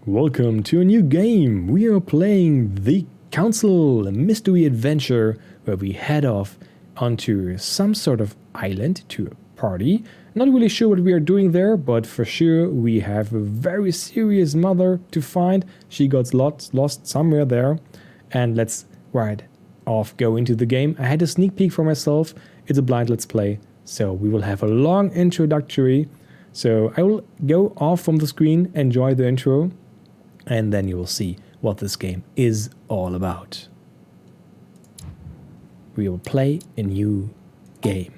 Welcome to a new game. We are playing The Council, a mystery adventure where we head off onto some sort of island to a party. Not really sure what we are doing there, but for sure we have a very serious mother to find. She got lost somewhere there. And let's right off go into the game. I had a sneak peek for myself. It's a blind let's play, so we will have a long introductory. So I will go off from the screen, enjoy the intro, and then you will see what this game is all about. We will play a new game.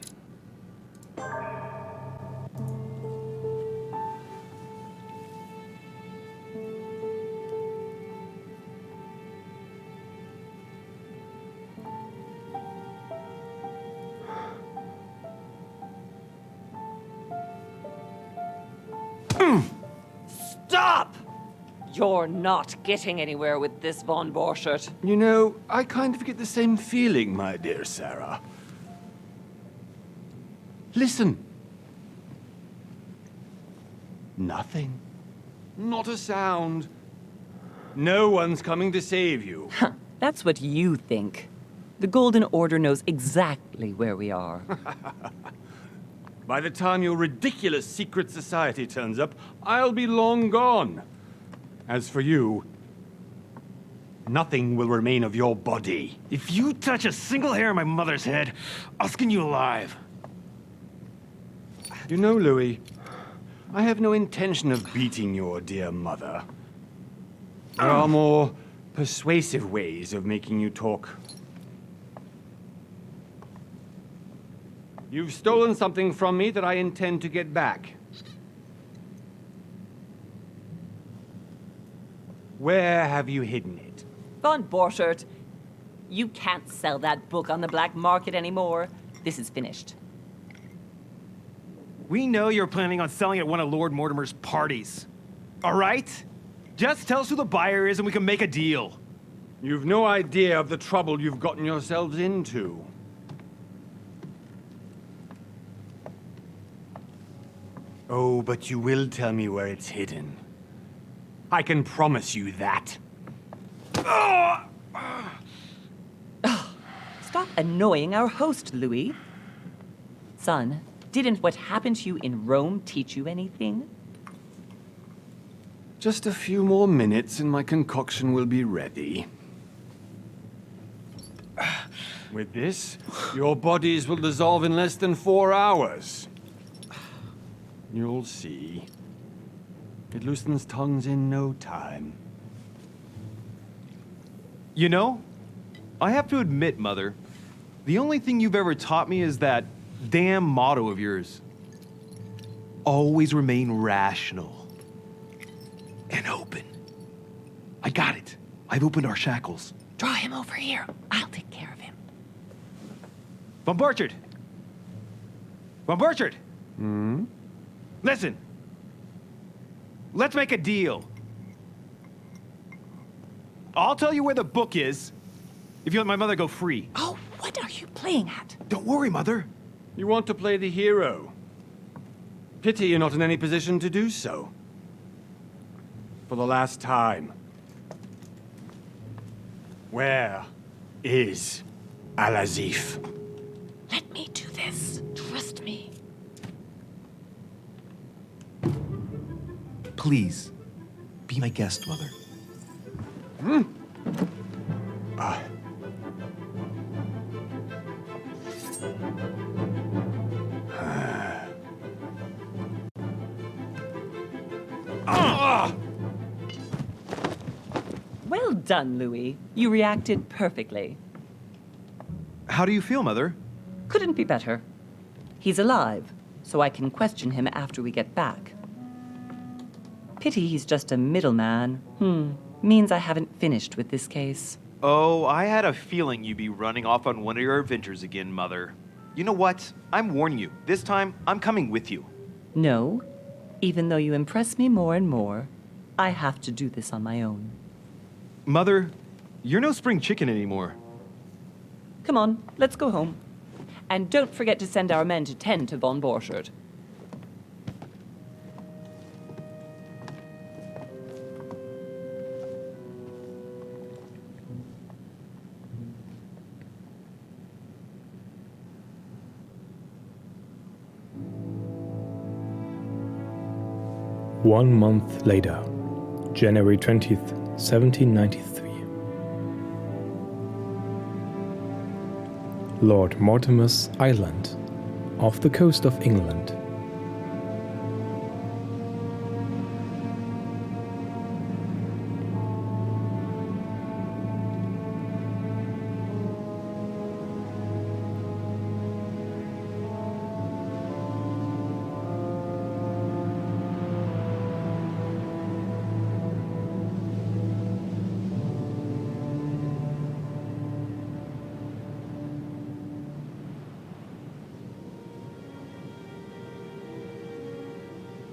Stop! You're not getting anywhere with this Von Borchert. You know, I kind of get the same feeling, my dear Sarah. Listen. Nothing. Not a sound. No one's coming to save you. That's what you think. The Golden Order knows exactly where we are. By the time your ridiculous secret society turns up, I'll be long gone. As for you, nothing will remain of your body. If you touch a single hair on my mother's head, I'll skin you alive. You know, Louis, I have no intention of beating your dear mother. There are more persuasive ways of making you talk. You've stolen something from me that I intend to get back. Where have you hidden it? Von Borchert, you can't sell that book on the black market anymore. This is finished. We know you're planning on selling at one of Lord Mortimer's parties. All right? Just tell us who the buyer is and we can make a deal. You've no idea of the trouble you've gotten yourselves into. Oh, but you will tell me where it's hidden. I can promise you that. Stop annoying our host, Louis. Son, didn't what happened to you in Rome teach you anything? Just a few more minutes and my concoction will be ready. With this, your bodies will dissolve in less than 4 hours. You'll see. It loosens tongues in no time. You know, I have to admit, Mother, the only thing you've ever taught me is that damn motto of yours. Always remain rational. And open. I got it. I've opened our shackles. Draw him over here. I'll take care of him. Von Borchert! Von Borchert! Hmm? Listen. Let's make a deal. I'll tell you where the book is if you let my mother go free. Oh, what are you playing at? Don't worry, Mother. You want to play the hero. Pity you're not in any position to do so. For the last time. Where is Al-Azif? Let me do this. Trust me. Please, be my guest, Mother. Well done, Louis. You reacted perfectly. How do you feel, Mother? Couldn't be better. He's alive, so I can question him after we get back. Pity he's just a middleman. Means I haven't finished with this case. Oh, I had a feeling you'd be running off on one of your adventures again, Mother. You know what? I'm warning you. This time, I'm coming with you. No, even though you impress me more and more, I have to do this on my own. Mother, you're no spring chicken anymore. Come on, let's go home. And don't forget to send our men to tend to Von Borchert. 1 month later, January 20th, 1793. Lord Mortimer's Island, off the coast of England.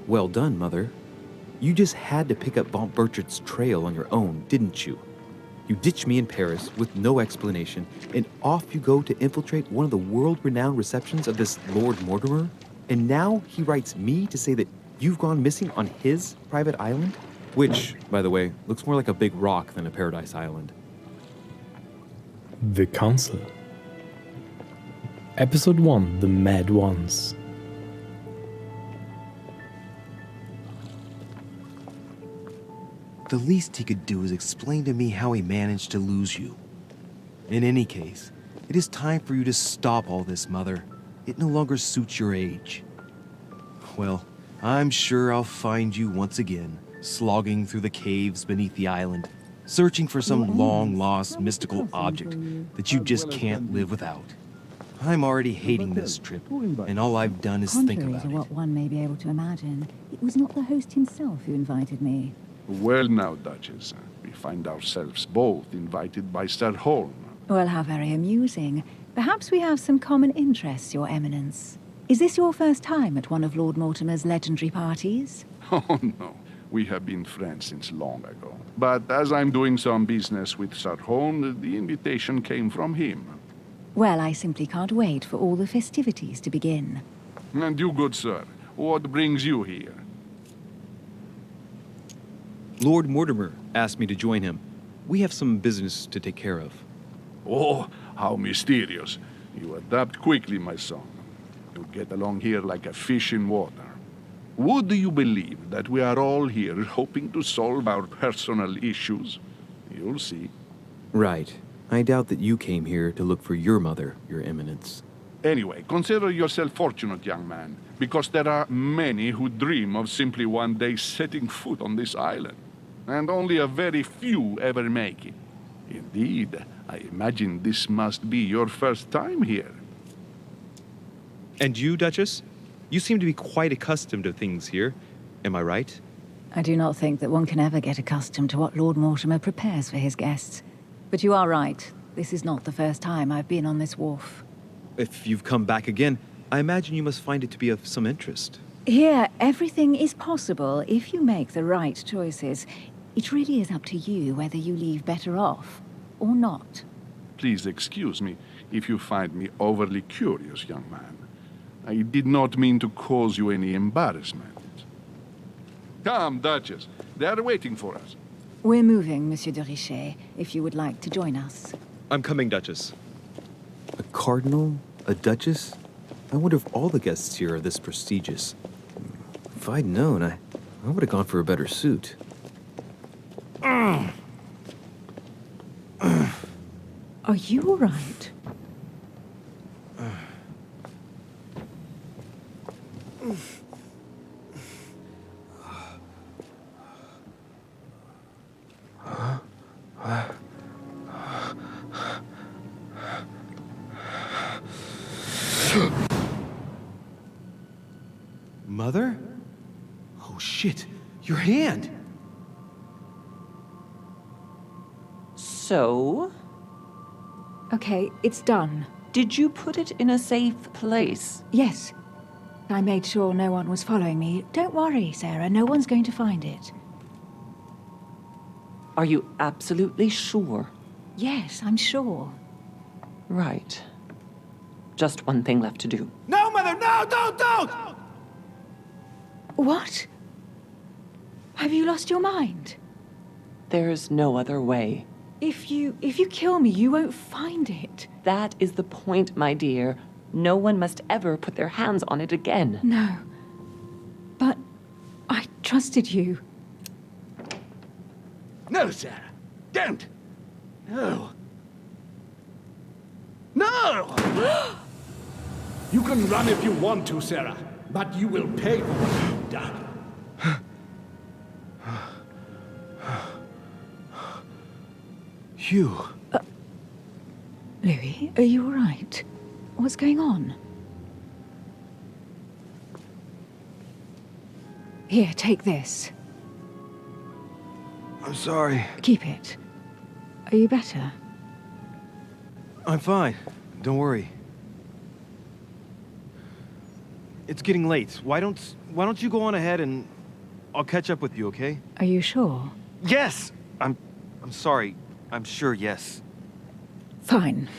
Well done, Mother. You just had to pick up Von Burchard's trail on your own, didn't you? You ditched me in Paris with no explanation, and off you go to infiltrate one of the world-renowned receptions of this Lord Mortimer? And now he writes me to say that you've gone missing on his private island? Which, by the way, looks more like a big rock than a paradise island. The Council. Episode 1, The Mad Ones. The least he could do is explain to me how he managed to lose you. In any case, it is time for you to stop all this, Mother. It no longer suits your age. Well, I'm sure I'll find you once again, slogging through the caves beneath the island, searching for some long-lost mystical object that you just can't live without. I'm already hating this trip, and all I've done is think Contrary about to it. what one may be able to imagine, it was not the host himself who invited me. Well now, Duchess, we find ourselves both invited by Sir Holm. Well, how very amusing. Perhaps we have some common interests, Your Eminence. Is this your first time at one of Lord Mortimer's legendary parties? Oh no, we have been friends since long ago. But as I'm doing some business with Sir Holm, the invitation came from him. Well, I simply can't wait for all the festivities to begin. And you, good sir, what brings you here? Lord Mortimer asked me to join him. We have some business to take care of. Oh, how mysterious. You adapt quickly, my son. You get along here like a fish in water. Would you believe that we are all here hoping to solve our personal issues? You'll see. Right. I doubt that you came here to look for your mother, Your Eminence. Anyway, consider yourself fortunate, young man, because there are many who dream of simply one day setting foot on this island, and only a very few ever make it. Indeed, I imagine this must be your first time here. And you, Duchess? You seem to be quite accustomed to things here. Am I right? I do not think that one can ever get accustomed to what Lord Mortimer prepares for his guests. But you are right. This is not the first time I've been on this wharf. If you've come back again, I imagine you must find it to be of some interest. Here, everything is possible if you make the right choices. It really is up to you whether you leave better off or not. Please excuse me if you find me overly curious, young man. I did not mean to cause you any embarrassment. Come, Duchess. They are waiting for us. We're moving, Monsieur de Richet, if you would like to join us. I'm coming, Duchess. A cardinal? A duchess? I wonder if all the guests here are this prestigious. If I'd known, I would have gone for a better suit. Are you all right? Mother? Oh shit, your hand! So, Okay, it's done. did you put it in a safe place? Yes. I made sure no one was following me. Don't worry, Sarah, no one's going to find it. Are you absolutely sure? Yes, I'm sure. Right. Just one thing left to do. No, Mother, no, don't! What? Have you lost your mind? There's no other way. If you kill me, you won't find it. That is the point, my dear. No one must ever put their hands on it again. No. But I trusted you. No, Sarah. Don't. No. No! You can run if you want to, Sarah, but you will pay for what you've done. Hugh. Louis, are you all right? What's going on? Here, take this. I'm sorry. Keep it. Are you better? I'm fine. Don't worry. It's getting late. Why don't you go on ahead and I'll catch up with you, okay? Are you sure? Yes! I'm sorry. I'm sure, yes. Fine.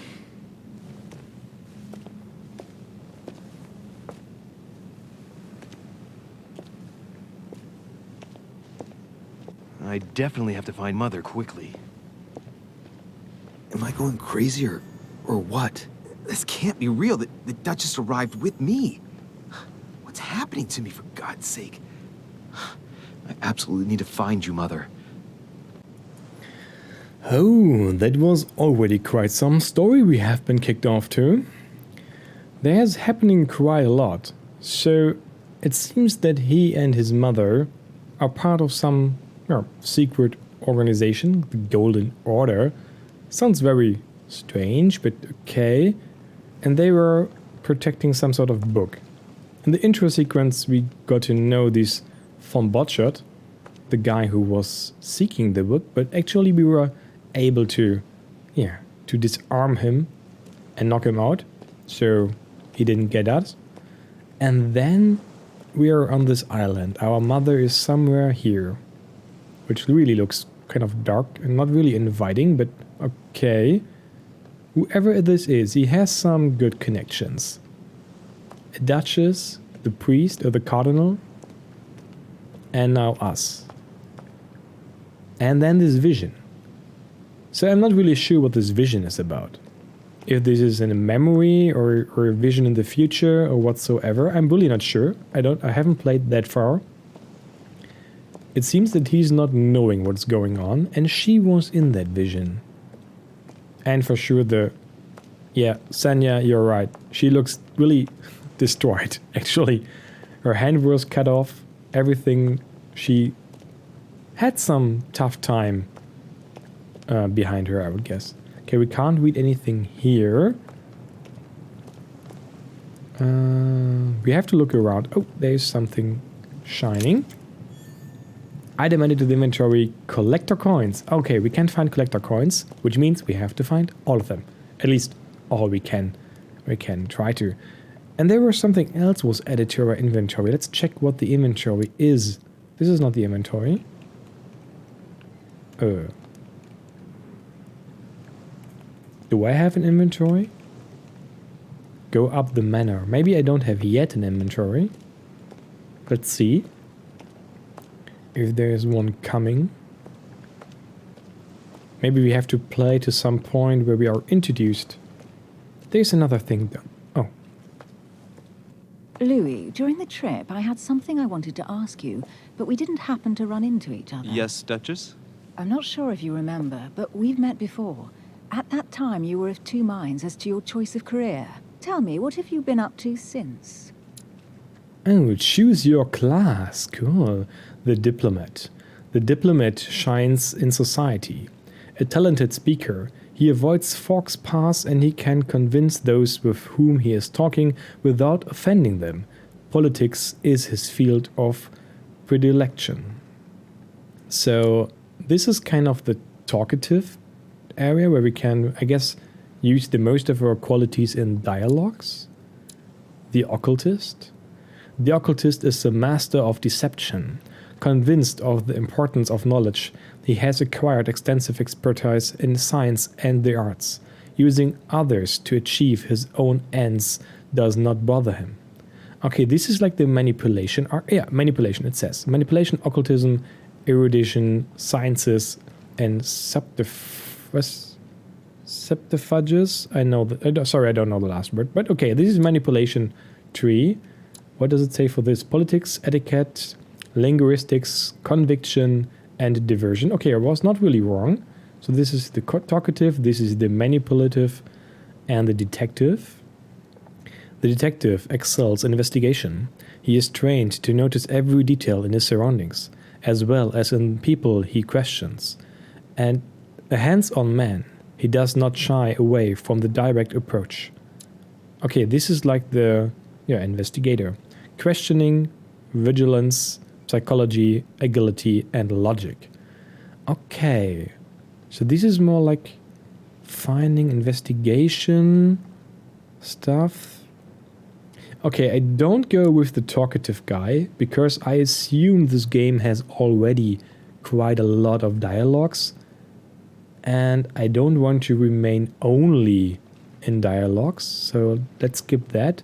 I definitely have to find Mother quickly. Am I going crazy or what? This can't be real. The Duchess arrived with me. What's happening to me, for God's sake? I absolutely need to find you, Mother. Oh, that was already quite some story we have been kicked off to. There's happening quite a lot. So it seems that he and his mother are part of some secret organization, the Golden Order. Sounds very strange, but okay. And they were protecting some sort of book. In the intro sequence, we got to know this von Botschert, the guy who was seeking the book, but actually we were able to disarm him and knock him out, so he didn't get us. And then we are on this island. Our mother is somewhere here, which really looks kind of dark and not really inviting, but okay. Whoever this is, he has some good connections. A duchess, the priest, or the cardinal, and now us. And then this vision. So I'm not really sure what this vision is about. If this is in a memory or a vision in the future or whatsoever, I'm really not sure. I haven't played that far. It seems that he's not knowing what's going on, and she was in that vision. And for sure Sanya, you're right. She looks really destroyed, actually. Her hand was cut off, everything. She had some tough time behind her, I would guess. Okay, we can't read anything here. We have to look around. Oh, there's something shining. Item added to the inventory, collector coins. Okay, we can't find collector coins, which means we have to find all of them. At least all we can. We can try to. And there was something else was added to our inventory. Let's check what the inventory is. This is not the inventory. Do I have an inventory? Go up the manor. Maybe I don't have yet an inventory. Let's see if there's one coming. Maybe we have to play to some point where we are introduced. There's another thing done. Oh. Louis, during the trip, I had something I wanted to ask you, but we didn't happen to run into each other. Yes, Duchess? I'm not sure if you remember, but we've met before. At that time, you were of two minds as to your choice of career. Tell me, what have you been up to since? Oh, choose your class. Cool. The diplomat. The diplomat shines in society. A talented speaker. He avoids faux pas and he can convince those with whom he is talking without offending them. Politics is his field of predilection. So this is kind of the talkative area where we can, I guess, use the most of our qualities in dialogues. The occultist. The occultist is a master of deception. Convinced of the importance of knowledge, he has acquired extensive expertise in science and the arts. Using others to achieve his own ends does not bother him. Okay, this is like the manipulation. Manipulation, it says. Manipulation, occultism, erudition, sciences, and subterfuges. I know that. Sorry, I don't know the last word. But okay, this is manipulation tree. What does it say for this? Politics, etiquette, linguistics, conviction, and diversion. Okay, I was not really wrong. So this is the talkative, this is the manipulative, and the detective. The detective excels in investigation. He is trained to notice every detail in his surroundings, as well as in people he questions. And a hands-on man, he does not shy away from the direct approach. Okay, this is like the investigator. Questioning, vigilance, psychology, agility, and logic. Okay, so this is more like finding, investigation stuff. Okay, I don't go with the talkative guy because I assume this game has already quite a lot of dialogues, and I don't want to remain only in dialogues, so let's skip that.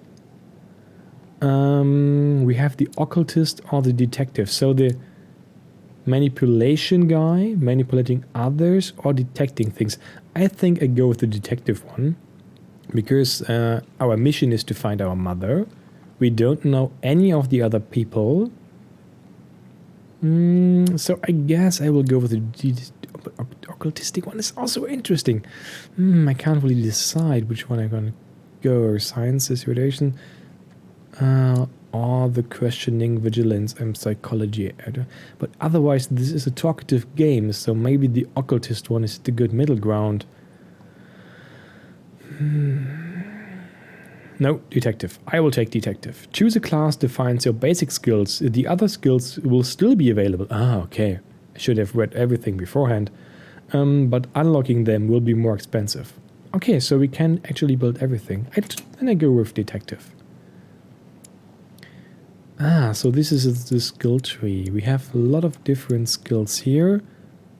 We have the occultist or the detective. So the manipulation guy, manipulating others or detecting things. I think I go with the detective one because our mission is to find our mother. We don't know any of the other people. So I guess I will go with the occultistic one. Is also interesting. I can't really decide which one I'm going to go. Or science, situation. Or the questioning, vigilance, and psychology. But otherwise, this is a talkative game, so maybe the occultist one is the good middle ground. No, detective. I will take detective. Choose a class defines your basic skills. The other skills will still be available. Okay. I should have read everything beforehand. But unlocking them will be more expensive. Okay, so we can actually build everything. Then I go with detective. So this is the skill tree. We have a lot of different skills here.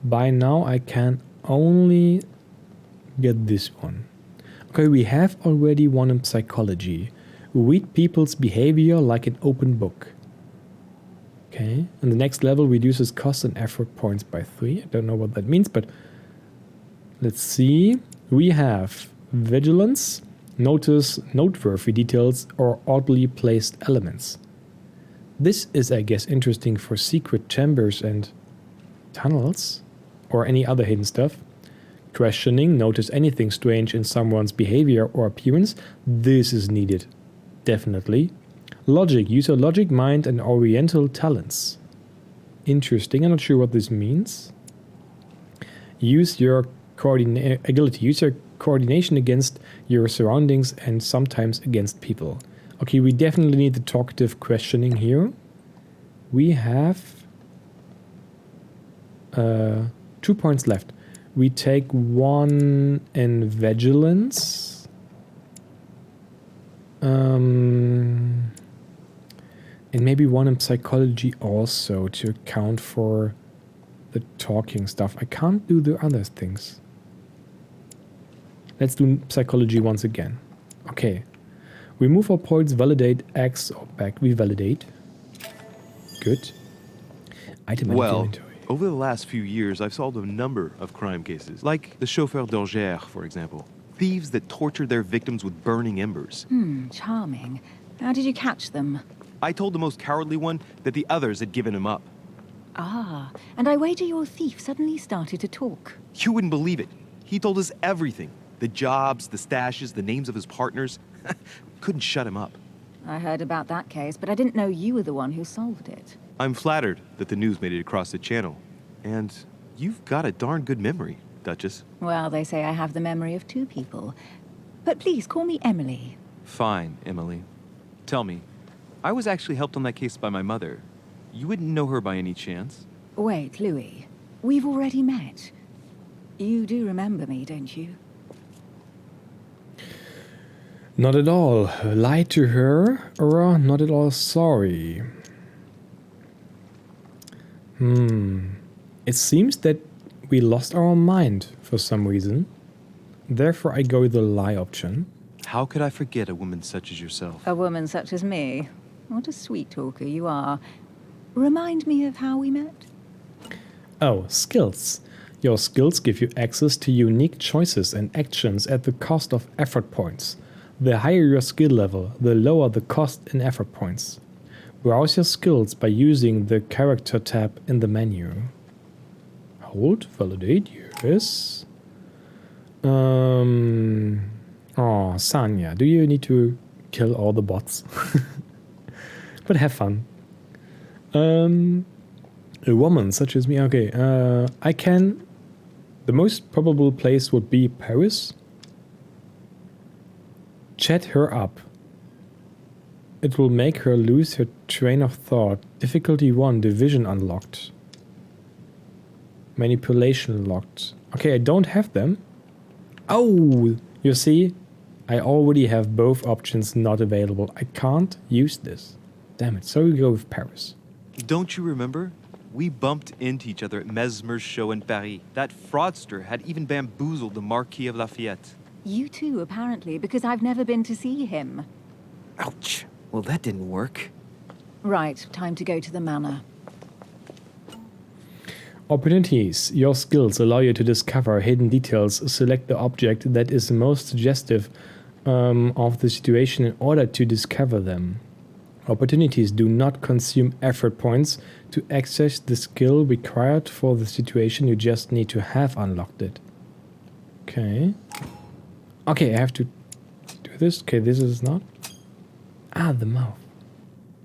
By now I can only get this one. Okay, we have already one in psychology. Read people's behavior like an open book. Okay, and the next level reduces cost and effort points by 3. I don't know what that means, but let's see. We have vigilance, notice noteworthy details or oddly placed elements. This is, I guess, interesting for secret chambers and tunnels or any other hidden stuff. Questioning, notice anything strange in someone's behavior or appearance. This is needed, definitely. Logic, use your logic, mind, and oriental talents. Interesting, I'm not sure what this means. Use your agility, use your coordination against your surroundings and sometimes against people. Okay, we definitely need the talkative questioning here. We have 2 points left. We take 1 in vigilance. And maybe 1 in psychology also to account for the talking stuff. I can't do the other things. Let's do psychology once again. Okay. Remove all points, validate, X or back. We validate. Good. Item inventory. Over the last few years, I've solved a number of crime cases, like the chauffeur d'Angers, for example. Thieves that tortured their victims with burning embers. Charming. How did you catch them? I told the most cowardly one that the others had given him up. And I wager your thief suddenly started to talk. You wouldn't believe it. He told us everything. The jobs, the stashes, the names of his partners. Couldn't shut him up. I heard about that case, but I didn't know you were the one who solved it. I'm flattered that the news made it across the channel. And you've got a darn good memory, Duchess. Well, they say I have the memory of 2 people. But please call me Emily. Fine, Emily. Tell me, I was actually helped on that case by my mother. You wouldn't know her by any chance? Wait, Louis. We've already met. You do remember me, don't you? Not at all. Lied to her or not at all sorry. It seems that we lost our mind for some reason. Therefore, I go with the lie option. How could I forget a woman such as yourself? A woman such as me? What a sweet talker you are. Remind me of how we met? Oh, skills. Your skills give you access to unique choices and actions at the cost of effort points. The higher your skill level, the lower the cost in effort points. Browse your skills by using the character tab in the menu. Hold, validate, yes. Oh, Sanya, do you need to kill all the bots? But have fun. A woman such as me, okay, I can... The most probable place would be Paris. Chat her up. It will make her lose her train of thought. Difficulty 1, division unlocked. Manipulation locked. Okay, I don't have them. Oh, you see? I already have both options not available. I can't use this. Damn it, so we go with Paris. Don't you remember? We bumped into each other at Mesmer's show in Paris. That fraudster had even bamboozled the Marquis of Lafayette. You too, apparently, because I've never been to see him. Ouch. Well, that didn't work. Right, time to go to the manor. Opportunities. Your skills allow you to discover hidden details. Select the object that is most suggestive of the situation in order to discover them. Opportunities do not consume effort points to access the skill required for the situation. You just need to have unlocked it. Okay. Okay, I have to do this. Okay, this is not. Ah, the mouth.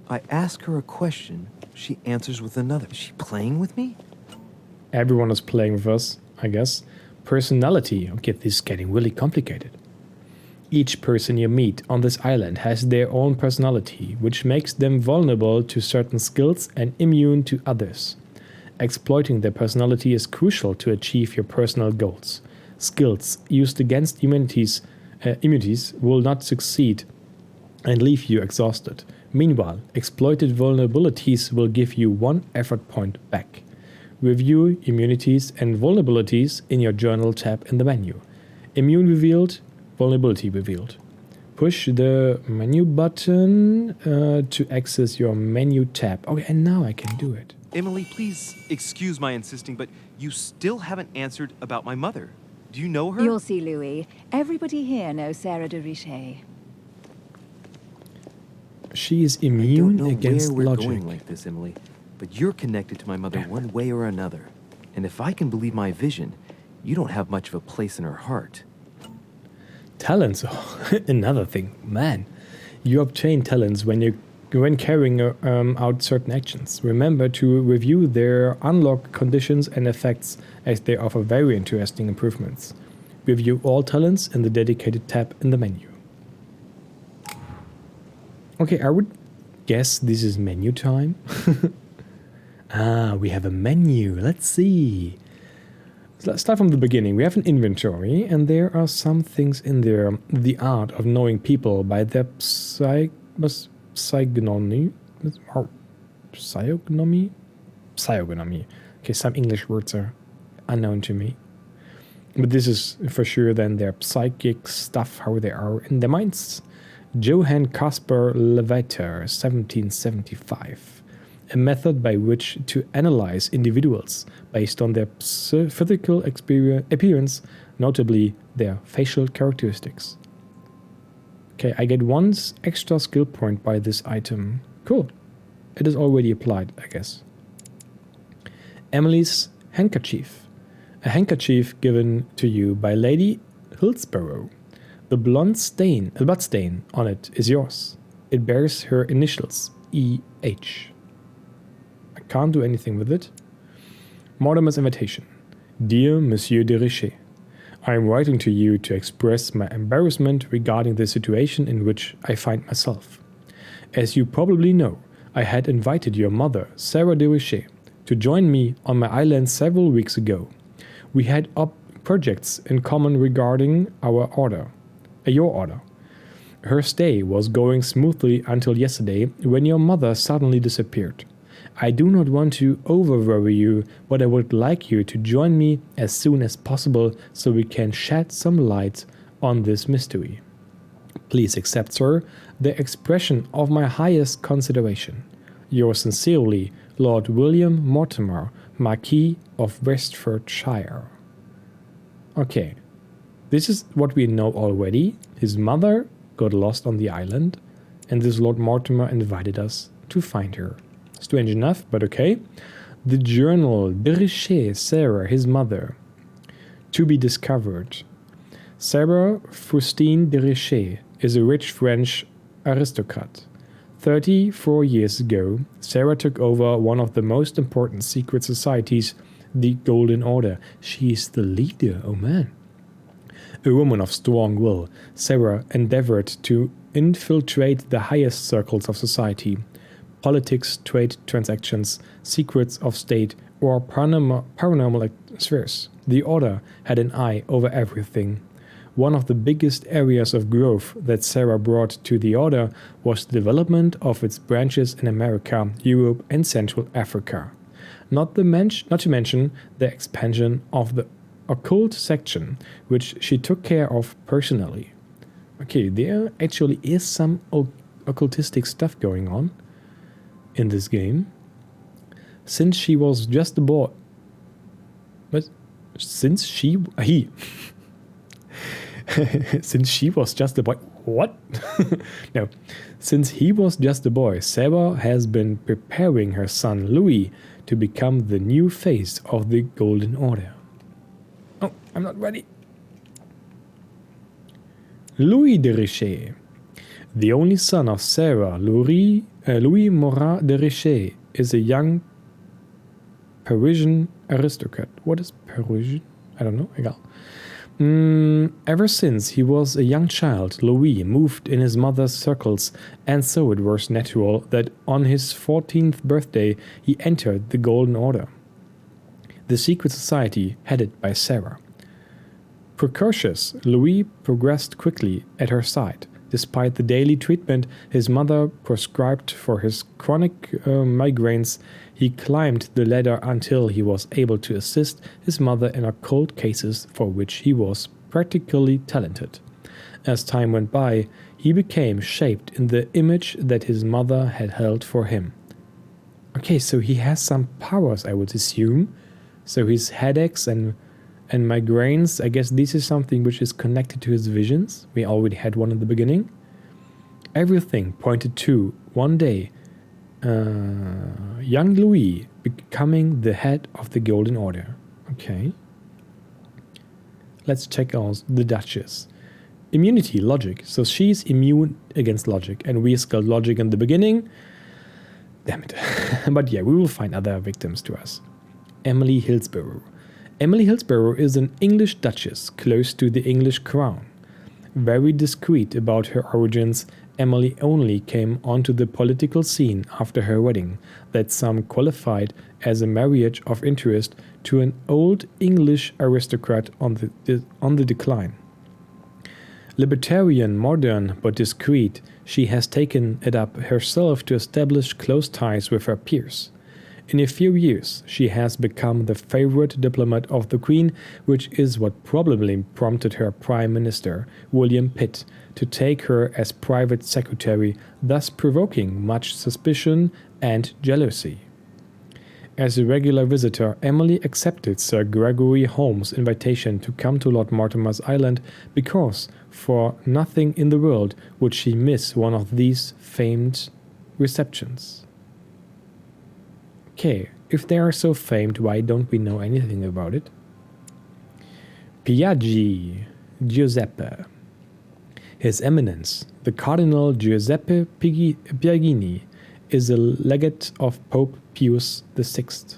I ask her a question, she answers with another. Is she playing with me? Everyone is playing with us, I guess. Personality. Okay, this is getting really complicated. Each person you meet on this island has their own personality, which makes them vulnerable to certain skills and immune to others. Exploiting their personality is crucial to achieve your personal goals. Skills used against immunities will not succeed and leave you exhausted. Meanwhile, exploited vulnerabilities will give you 1 effort point back. Review immunities and vulnerabilities in your journal tab in the menu. Immune revealed, vulnerability revealed. Push the menu button to access your menu tab. Okay, and now I can do it. Emily, please excuse my insisting, but you still haven't answered about my mother. Do you know her? You'll see, Louis. Everybody here knows Sarah de Richet. She is I don't immune know against where we're logic. going like this, Emily, but you're connected to my mother one way or another. And if I can believe my vision, you don't have much of a place in her heart. Talents, another thing, man. You obtain talents when carrying out certain actions. Remember to review their unlock conditions and effects, as they offer very interesting improvements. Review all talents in the dedicated tab in the menu. Okay, I would guess this is menu time. Ah, we have a menu. Let's see. So let's start from the beginning. We have an inventory, and there are some things in there. The art of knowing people by their physiognomy. Physiognomy. Okay, some English words are unknown to me. But this is for sure then their psychic stuff, how they are in their minds. Johann Caspar Levater, 1775. A method by which to analyze individuals based on their physical appearance, notably their facial characteristics. Okay, I get 1 extra skill point by this item. Cool. It is already applied, I guess. Emily's handkerchief. A handkerchief given to you by Lady Hillsborough. The blood stain on it is yours. It bears her initials, E.H. I can't do anything with it. Mortimer's invitation. Dear Monsieur de Richet, I am writing to you to express my embarrassment regarding the situation in which I find myself. As you probably know, I had invited your mother, Sarah de Richet, to join me on my island several weeks ago. We had projects in common regarding your order. Her stay was going smoothly until yesterday, when your mother suddenly disappeared. I do not want to over-worry you, but I would like you to join me as soon as possible so we can shed some light on this mystery. Please accept, sir, the expression of my highest consideration. Yours sincerely, Lord William Mortimer, Marquis of Westfordshire. Okay, this is what we know already. His mother got lost on the island, and this Lord Mortimer invited us to find her. Strange enough, but okay. The journal de Richet, Sarah, his mother. To be discovered. Sarah Faustine de Richet is a rich French aristocrat. 34 years ago, Sarah took over one of the most important secret societies, the Golden Order. She is the leader, oh man. A woman of strong will, Sarah endeavored to infiltrate the highest circles of society. Politics, trade transactions, secrets of state, or paranormal spheres. The Order had an eye over everything. One of the biggest areas of growth that Sarah brought to the Order was the development of its branches in America, Europe, and Central Africa. Not to mention the expansion of the occult section, which she took care of personally. Okay, there actually is some occultistic stuff going on in this game. Since she was just a boy. But since she since she was just a boy. What? No. Since he was just a boy, Sarah has been preparing her son Louis to become the new face of the Golden Order. Oh, I'm not ready. Louis de Richet. The only son of Sarah, Louis Morin de Richet, is a young Parisian aristocrat. What is Parisian? I don't know. Egal. Ever since he was a young child, Louis moved in his mother's circles, and so it was natural that on his 14th birthday he entered the Golden Order, the secret society headed by Sarah. Precocious, Louis progressed quickly at her side. Despite the daily treatment his mother prescribed for his chronic migraines, he climbed the ladder until he was able to assist his mother in occult cases for which he was practically talented. As time went by, he became shaped in the image that his mother had held for him. Okay, so he has some powers, I would assume. So his headaches and migraines, I guess this is something which is connected to his visions. We already had one in the beginning. Everything pointed to, one day, young Louis becoming the head of the Golden Order. Okay. Let's check out the Duchess. Immunity, logic. So she's immune against logic. And we skilled logic in the beginning. Damn it. But yeah, we will find other victims to us. Emily Hillsborough. Emily Hillsborough is an English duchess close to the English crown. Very discreet about her origins, Emily only came onto the political scene after her wedding, that some qualified as a marriage of interest to an old English aristocrat on the decline. Libertarian, modern, but discreet, she has taken it up herself to establish close ties with her peers. In a few years, she has become the favorite diplomat of the Queen, which is what probably prompted her Prime Minister, William Pitt, to take her as private secretary, thus provoking much suspicion and jealousy. As a regular visitor, Emily accepted Sir Gregory Holmes' invitation to come to Lord Mortimer's island because, for nothing in the world, would she miss one of these famed receptions. Okay, if they are so famed, why don't we know anything about it? PEGI Giuseppe. His Eminence, the Cardinal Giuseppe Piagini, is a legate of Pope Pius VI.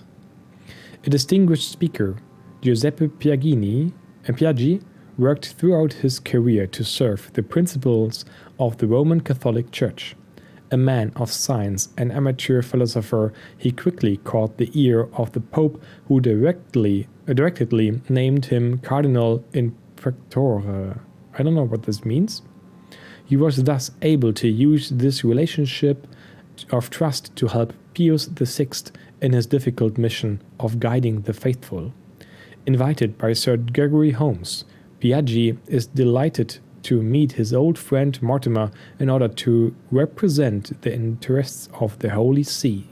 A distinguished speaker, Giuseppe Piaggi worked throughout his career to serve the principles of the Roman Catholic Church. A man of science and amateur philosopher, he quickly caught the ear of the Pope, who directly named him Cardinal in Pectore. I don't know what this means. He was thus able to use this relationship of trust to help Pius VI in his difficult mission of guiding the faithful. Invited by Sir Gregory Holmes, Piaggi is delighted to meet his old friend Mortimer in order to represent the interests of the Holy See.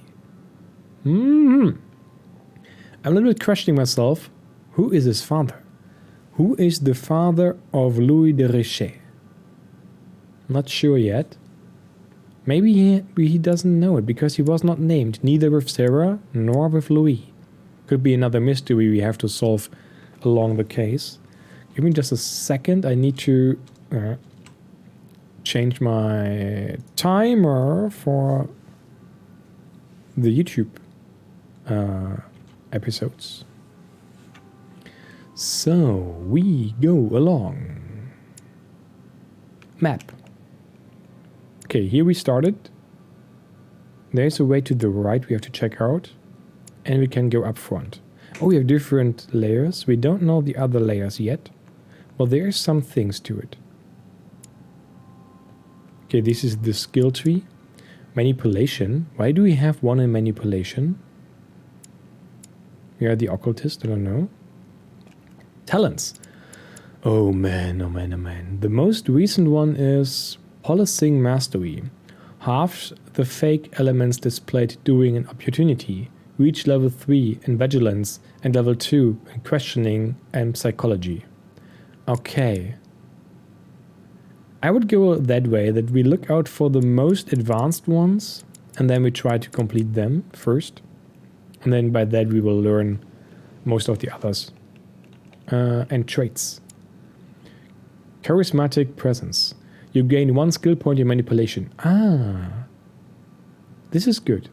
I'm a little bit questioning myself. Who is his father? Who is the father of Louis de Richet? Not sure yet. Maybe he doesn't know it because he was not named, neither with Sarah nor with Louis. Could be another mystery we have to solve along the case. Give me just a second. I need to change my timer for the YouTube episodes. So we go along. Map. Okay, here we started. There's a way to the right we have to check out. And we can go up front. Oh, we have different layers. We don't know the other layers yet. Well, there's some things to it. Okay, this is the skill tree. Manipulation. Why do we have one in manipulation? We are the occultist, I don't know. Talents. Oh man, oh man, oh man. The most recent one is Policing Mastery. Half the fake elements displayed during an opportunity. Reach level 3 in Vigilance and level 2 in Questioning and Psychology. Okay. I would go that way, that we look out for the most advanced ones and then we try to complete them first. And then by that we will learn most of the others. And traits. Charismatic Presence. You gain 1 skill point in Manipulation. This is good.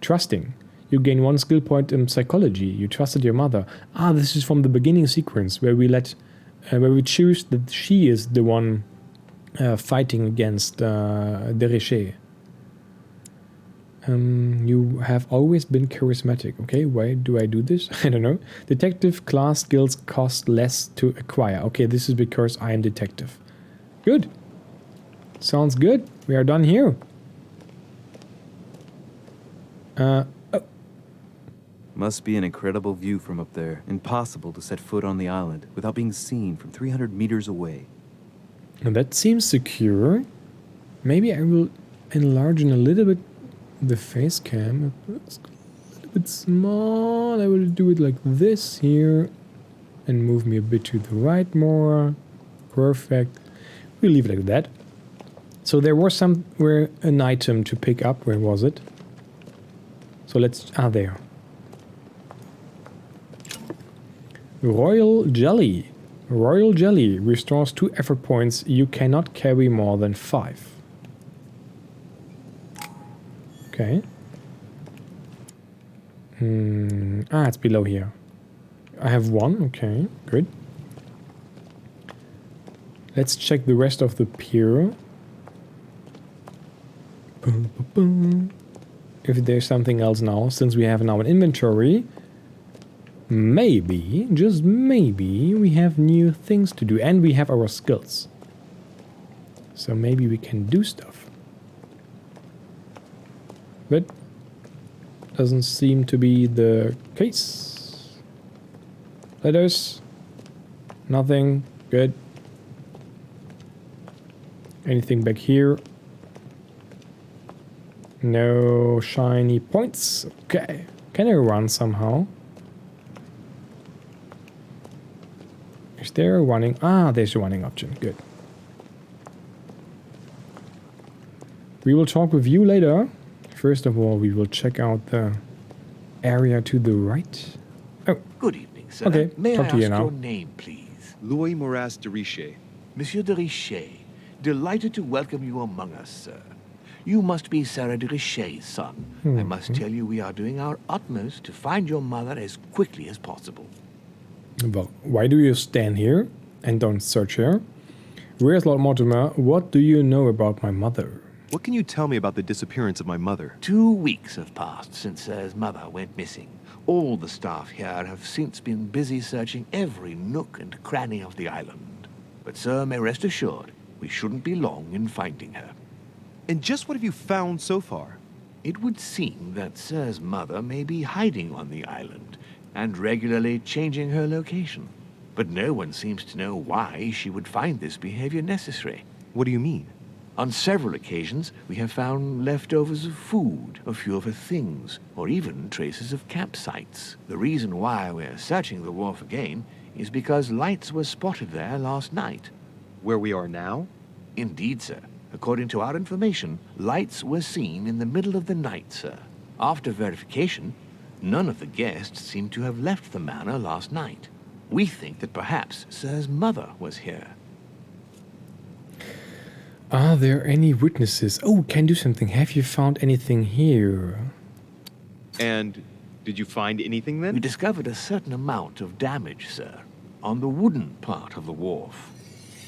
Trusting. You gain 1 skill point in Psychology. You trusted your mother. This is from the beginning sequence where we choose that she is the one fighting against Derichet. You have always been charismatic. Okay, why do I do this? I don't know. Detective class skills cost less to acquire. Okay, this is because I am detective. Good. Sounds good. We are done here. Must be an incredible view from up there. Impossible to set foot on the island without being seen from 300 meters away. And that seems secure. Maybe I will enlarge a little bit the face cam. It's a little bit small. I will do it like this here. And move me a bit to the right more. Perfect. We'll leave it like that. So there was somewhere an item to pick up. Where was it? So let's... there. Royal Jelly. Royal Jelly restores 2 effort points. You cannot carry more than 5. Okay. It's below here. I have 1. Okay, good. Let's check the rest of the pier. If there's something else now, since we have now an inventory. Maybe, just maybe, we have new things to do. And we have our skills. So maybe we can do stuff. But doesn't seem to be the case. Letters. Nothing. Good. Anything back here? No shiny points. Okay. Can I run somehow? Is there a running? There's a running option. Good. We will talk with you later. First of all, we will check out the area to the right. Oh. Good evening, sir. Okay, May talk I to you ask now. your name, please? Louis Moras de Richet. Monsieur de Richet. Delighted to welcome you among us, sir. You must be Sarah de Richet's son. I must tell you we are doing our utmost to find your mother as quickly as possible. Well, why do you stand here and don't search here? Where's Lord Mortimer? What do you know about my mother? What can you tell me about the disappearance of my mother? 2 weeks have passed since Sir's mother went missing. All the staff here have since been busy searching every nook and cranny of the island. But Sir may rest assured, we shouldn't be long in finding her. And just what have you found so far? It would seem that Sir's mother may be hiding on the island and regularly changing her location. But no one seems to know why she would find this behavior necessary. What do you mean? On several occasions, we have found leftovers of food, a few of her things, or even traces of campsites. The reason why we're searching the wharf again is because lights were spotted there last night. Where we are now? Indeed, sir. According to our information, lights were seen in the middle of the night, sir. After verification, none of the guests seem to have left the manor last night. We think that perhaps Sir's mother was here. Are there any witnesses? Oh, can do something. Have you found anything here? And did you find anything We then? discovered a certain amount of damage, sir, on the wooden part of the wharf.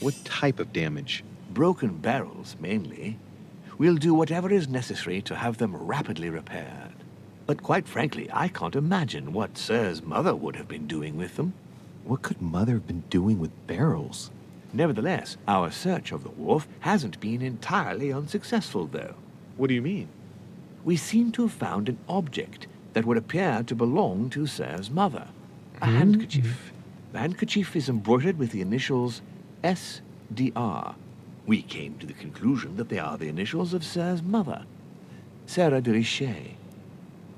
What type of damage? Broken barrels, mainly. We'll do whatever is necessary to have them rapidly repaired. But quite frankly, I can't imagine what Sir's mother would have been doing with them. What could Mother have been doing with barrels? Nevertheless, our search of the wharf hasn't been entirely unsuccessful, though. What do you mean? We seem to have found an object that would appear to belong to Sir's mother. A handkerchief. The handkerchief is embroidered with the initials SDR. We came to the conclusion that they are the initials of Sir's mother, Sarah de Richet.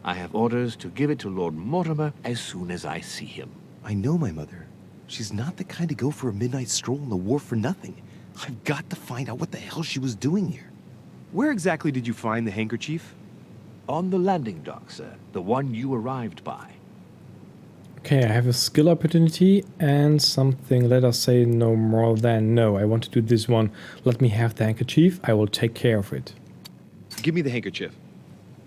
I have orders to give it to Lord Mortimer as soon as I see him. I know my mother. She's not the kind to go for a midnight stroll on the wharf for nothing. I've got to find out what the hell she was doing here. Where exactly did you find the handkerchief? On the landing dock, sir. The one you arrived by. Okay, I have a skill opportunity and something. Let us say no more than no. I want to do this one. Let me have the handkerchief. I will take care of it. Give me the handkerchief.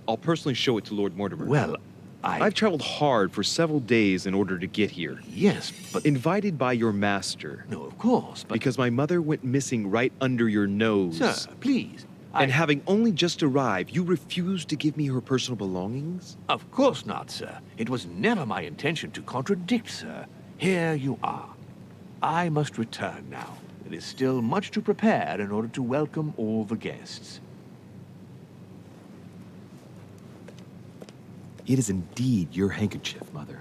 I'll personally show it to Lord Mortimer. Well, I've traveled hard for several days in order to get here. Yes, but... Invited by your master. No, of course, but... Because my mother went missing right under your nose. Sir, please. And having only just arrived, you refused to give me her personal belongings? Of course not, sir. It was never my intention to contradict, sir. Here you are. I must return now. It is still much to prepare in order to welcome all the guests. It is indeed your handkerchief, Mother.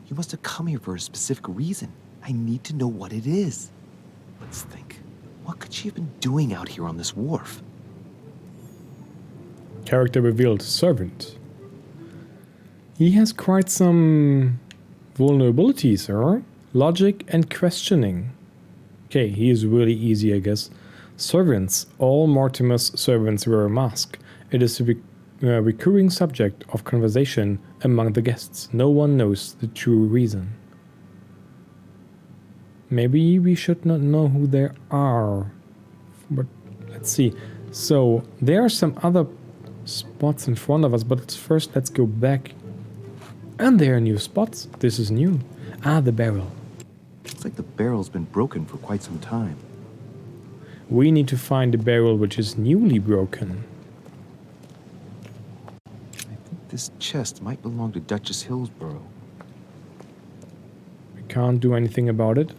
You must have come here for a specific reason. I need to know what it is. Let's think. What could she have been doing out here on this wharf? Character revealed, servant. He has quite some vulnerabilities, huh? Logic and questioning. Okay, he is really easy, I guess. Servants. All Mortimer's servants wear a mask. It is a recurring subject of conversation among the guests. No one knows the true reason. Maybe we should not know who they are. But let's see. So, there are some other spots in front of us, but first let's go back. And there are new spots. This is new. Ah, the barrel. Looks like the barrel's been broken for quite some time. We need to find the barrel which is newly broken. I think this chest might belong to Duchess Hillsborough. We can't do anything about it.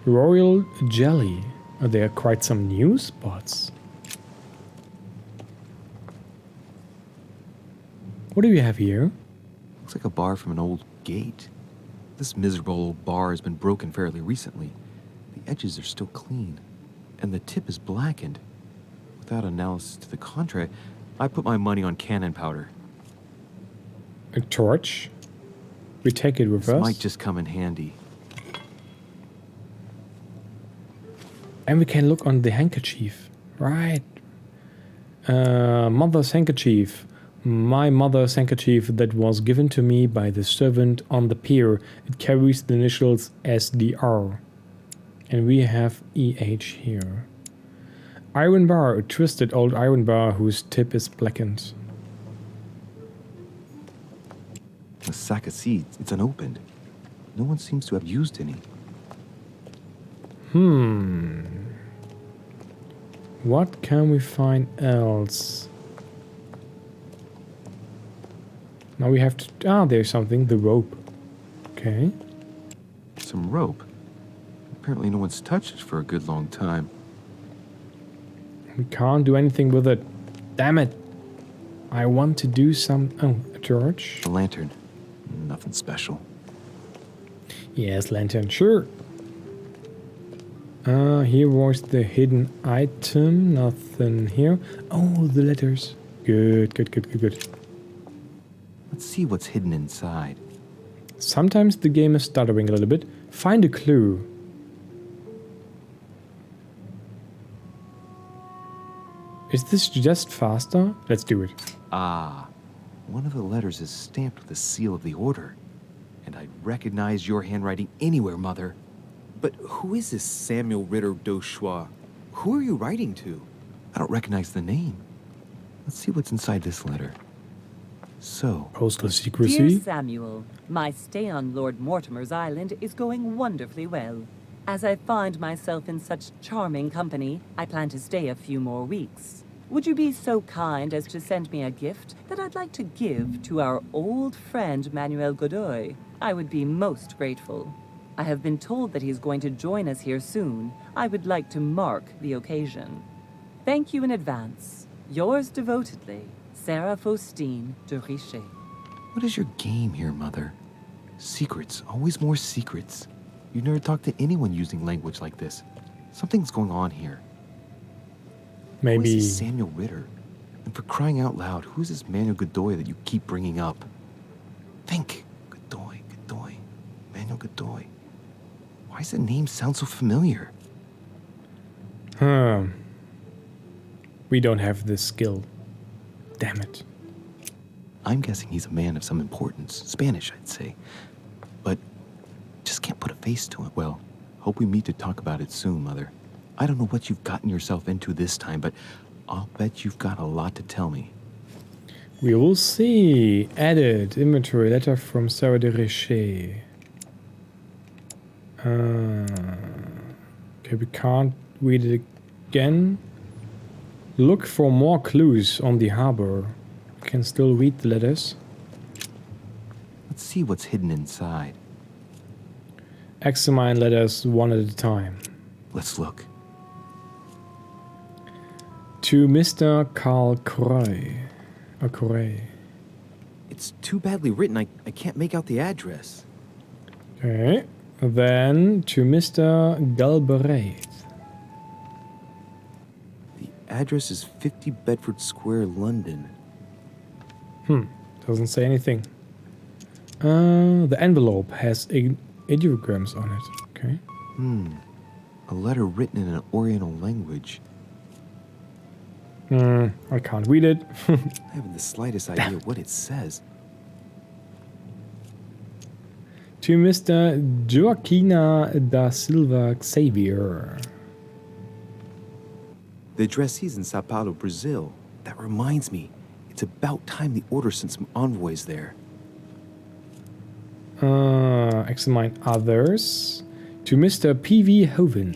Royal Jelly. Oh, there are quite some new spots. What do we have here? Looks like a bar from an old gate. This miserable old bar has been broken fairly recently. The edges are still clean, and the tip is blackened. Without analysis to the contrary, I put my money on cannon powder. A torch. We take it with This us. might just come in handy. And we can look on the handkerchief. Right. Mother's handkerchief. My mother's handkerchief that was given to me by the servant on the pier. It carries the initials SDR. And we have EH here. Iron bar, a twisted old iron bar whose tip is blackened. A sack of seeds. It's unopened. No one seems to have used any. What can we find else? Now we have to... Ah, there's something. The rope. Okay. Some rope. Apparently no one's touched it for a good long time. We can't do anything with it. Damn it. I want to do some... Oh, a torch. A lantern. Nothing special. Yes, lantern, sure. Here was the hidden item. Nothing here. Oh, the letters. Good. Let's see what's hidden inside. Sometimes the game is stuttering a little bit. Find a clue. Is this just faster? Let's do it. Ah, one of the letters is stamped with the seal of the Order. And I'd recognize your handwriting anywhere, Mother. But who is this Samuel Ritter d'Auchois? Who are you writing to? I don't recognize the name. Let's see what's inside this letter. So, Postal Dear secrecy. Samuel, my stay on Lord Mortimer's island is going wonderfully well. As I find myself in such charming company, I plan to stay a few more weeks. Would you be so kind as to send me a gift that I'd like to give to our old friend Manuel Godoy? I would be most grateful. I have been told that he's going to join us here soon. I would like to mark the occasion. Thank you in advance. Yours devotedly, Sarah Faustine de Richet. what is your game here, Mother? Secrets, always more secrets. You never talk to anyone using language like this. Something's going on here. Who Maybe. is this Samuel Ritter? And for crying out loud, who's this Manuel Godoy that you keep bringing up? Think. Godoy, Godoy, Manuel Godoy. Why does the name sound so familiar? We don't have this skill. Damn it. I'm guessing he's a man of some importance. Spanish, I'd say. But just can't put a face to it. Well, hope we meet to talk about it soon, Mother. I don't know what you've gotten yourself into this time, but I'll bet you've got a lot to tell me. We will see. Added inventory letter from Sarah de Richet. Okay, we can't read it again. Look for more clues on the harbor. We can still read the letters. Let's see what's hidden inside. Examine letters one at a time. Let's look. To Mr. Carl Corey. Or Corey. It's too badly written, I can't make out the address. Okay. Then to Mr. Galbraith. The address is 50 Bedford Square, London. Doesn't say anything. The envelope has ideograms on it. Okay. A letter written in an Oriental language. I can't read it. I haven't the slightest idea what it says. To Mr. Joaquina da Silva Xavier. The addressee's in Sao Paulo, Brazil. That reminds me, it's about time the Order sent some envoys there. Examine others. To Mr. P.V. Hoven.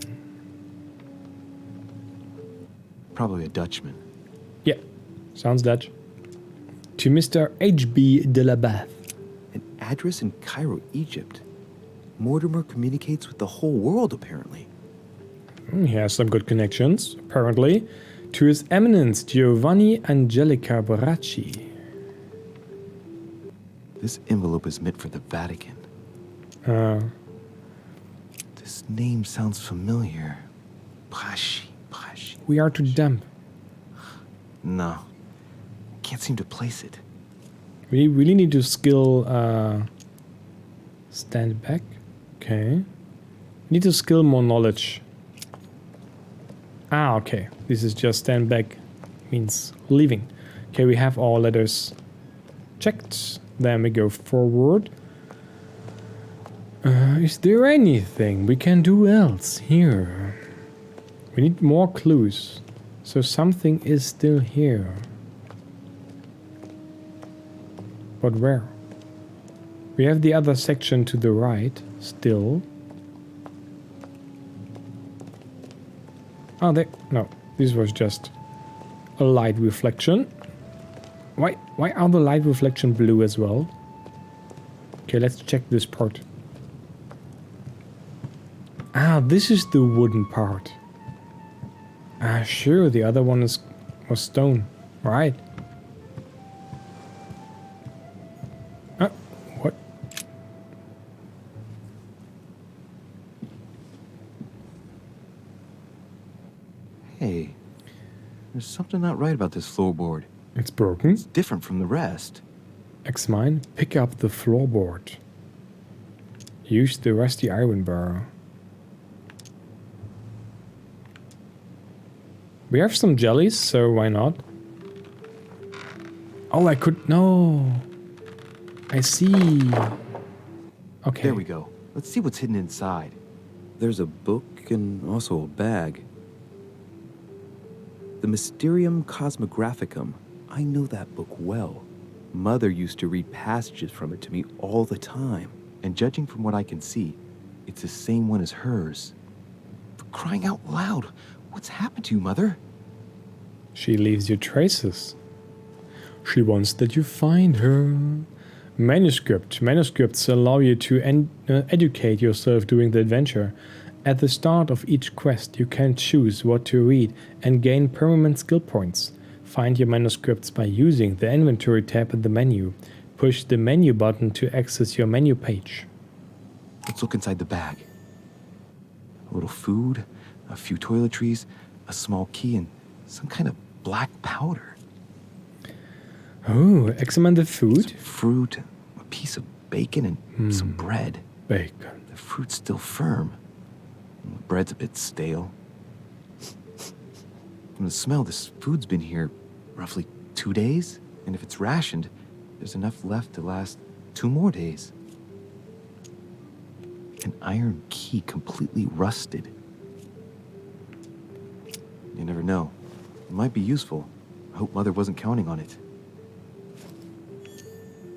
Probably a Dutchman. Yeah, sounds Dutch. To Mr. H.B. de la Bath. An address in Cairo, Egypt. Mortimer communicates with the whole world, apparently. He has some good connections, apparently. To His Eminence Giovanni Angelica Baracci. This envelope is meant for the Vatican. This name sounds familiar. Braschi. We are too damp. No. Can't seem to place it. We really need to skill stand back. Okay. Need to skill more knowledge. Ah, okay. This is just stand back. Means leaving. Okay, we have all letters checked. Then we go forward. Is there anything we can do else here? We need more clues. So something is still here. But where? We have the other section to the right, still. Oh, there. No, this was just a light reflection. Why are the light reflection blue as well? Okay, let's check this part. Ah, this is the wooden part. Ah, sure, the other one was stone. Right. What? Hey, there's something not right about this floorboard. It's broken. It's different from the rest. Examine. Pick up the floorboard. Use the rusty iron bar. We have some jellies, so why not? Oh, I could... No. I see. Okay. There we go. Let's see what's hidden inside. There's a book and also a bag. The Mysterium Cosmographicum. I know that book well. Mother used to read passages from it to me all the time. And judging from what I can see, it's the same one as hers. For crying out loud, what's happened to you, Mother? She leaves you traces. She wants that you find her. Manuscript. Manuscripts allow you to educate yourself during the adventure. At the start of each quest, you can choose what to read and gain permanent skill points. Find your manuscripts by using the inventory tab in the menu. Push the menu button to access your menu page. Let's look inside the bag. A little food, a few toiletries, a small key, and some kind of black powder. Oh, examine the food. Some fruit, a piece of bacon, and some bread. Bacon. The fruit's still firm. And the bread's a bit stale. From the smell, this food's been here roughly 2 days. And if it's rationed, there's enough left to last 2 more days. An iron key completely rusted. You never know. It might be useful. I hope Mother wasn't counting on it.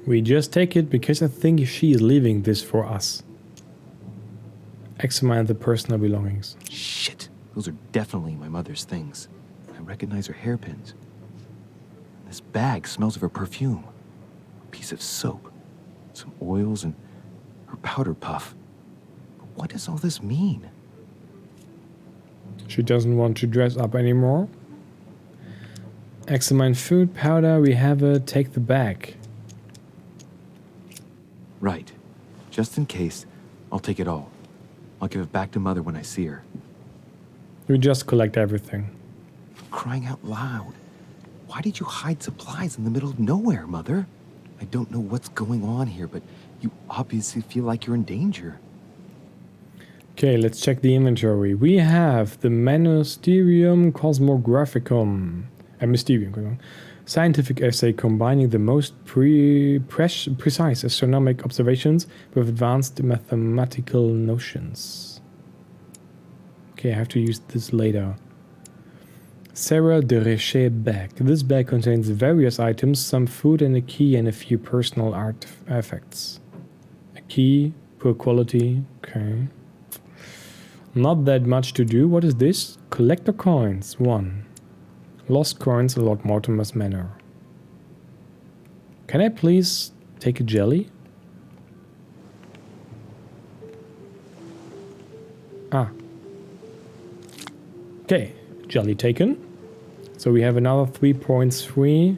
We just take it because I think she is leaving this for us. Examine the personal belongings. Shit, those are definitely my mother's things. I recognize her hairpins. This bag smells of her perfume. A piece of soap, some oils, and her powder puff. But what does all this mean? She doesn't want to dress up anymore. Examine food, powder, we have it. Take the bag. Right. Just in case, I'll take it all. I'll give it back to Mother when I see her. We just collect everything. Crying out loud. Why did you hide supplies in the middle of nowhere, Mother? I don't know what's going on here, but you obviously feel like you're in danger. Okay, let's check the inventory. We have the Mysterium Cosmographicum. Mysterium. Scientific essay combining the most precise astronomic observations with advanced mathematical notions. Okay, I have to use this later. Sarah de Reche bag. This bag contains various items, some food and a key and a few personal artifacts. A key, poor quality, okay. Not that much to do. What is this? Collector coins, 1. Lost coins in Lord Mortimer's manor. Can I please take a jelly? Ah. Okay, jelly taken. So we have another 3.3.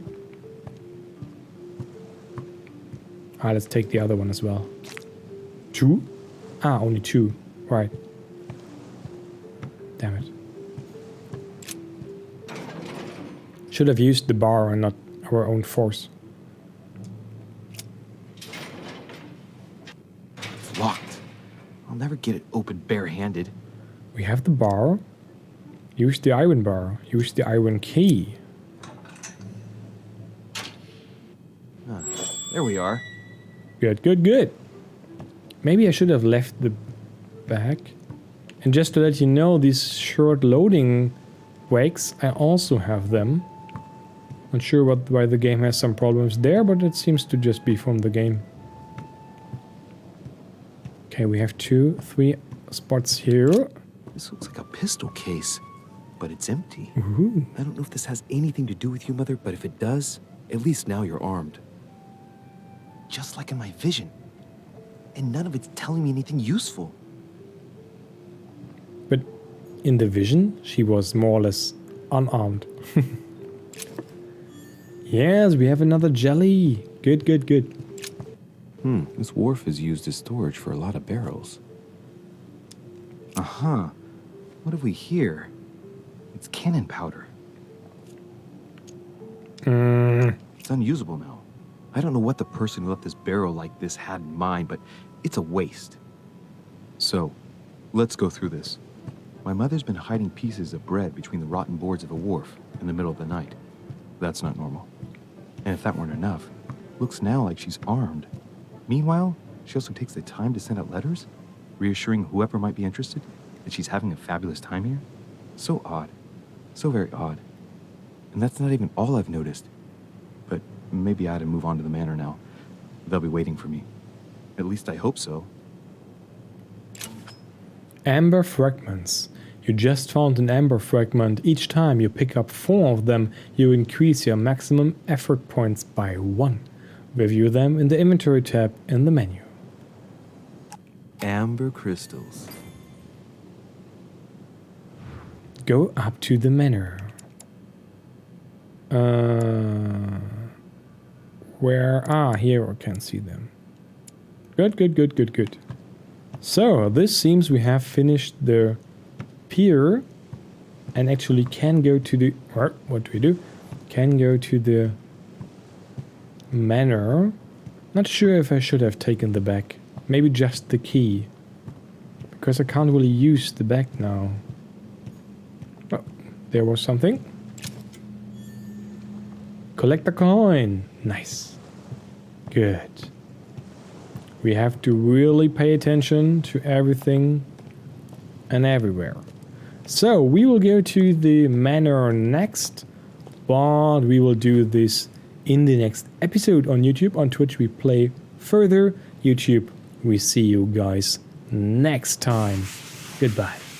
Ah, let's take the other one as well. 2? Ah, only 2. Right. Damn it. Should have used the bar and not our own force. It's locked. I'll never get it open barehanded. We have the bar. Use the iron bar. Use the iron key. Ah, there we are. Good, good, good. Maybe I should have left the bag. And just to let you know, these short loading breaks, I also have them. Not sure why the game has some problems there, but it seems to just be from the game. Okay, we have 2, 3 spots here. This looks like a pistol case, but it's empty. Ooh. I don't know if this has anything to do with you, Mother, but if it does, at least now you're armed. Just like in my vision. And none of it's telling me anything useful. But in the vision, she was more or less unarmed. Yes, we have another jelly. Good, good, good. This wharf is used as storage for a lot of barrels. Uh-huh. What have we here? It's cannon powder. It's unusable now. I don't know what the person who left this barrel like this had in mind, but it's a waste. So, let's go through this. My mother's been hiding pieces of bread between the rotten boards of a wharf in the middle of the night. That's not normal. And if that weren't enough, looks now like she's armed. Meanwhile, she also takes the time to send out letters, reassuring whoever might be interested that she's having a fabulous time here. So odd. So very odd. And that's not even all I've noticed. But maybe I ought to move on to the manor now. They'll be waiting for me. At least I hope so. Amber fragments. You just found an amber fragment. Each time you pick up 4 of them, you increase your maximum effort points by 1. Review them in the inventory tab in the menu. Amber crystals. Go up to the manor. Where? Ah, here I can see them. Good. So, this seems we have finished the pier and actually can go to the... What do we do? Can go to the manor. Not sure if I should have taken the bag. Maybe just the key. Because I can't really use the bag now. Oh, there was something. Collect a coin. Nice. Good. We have to really pay attention to everything and everywhere. So, we will go to the manor next, but we will do this in the next episode on YouTube. On Twitch, we play further. YouTube, we see you guys next time. Goodbye.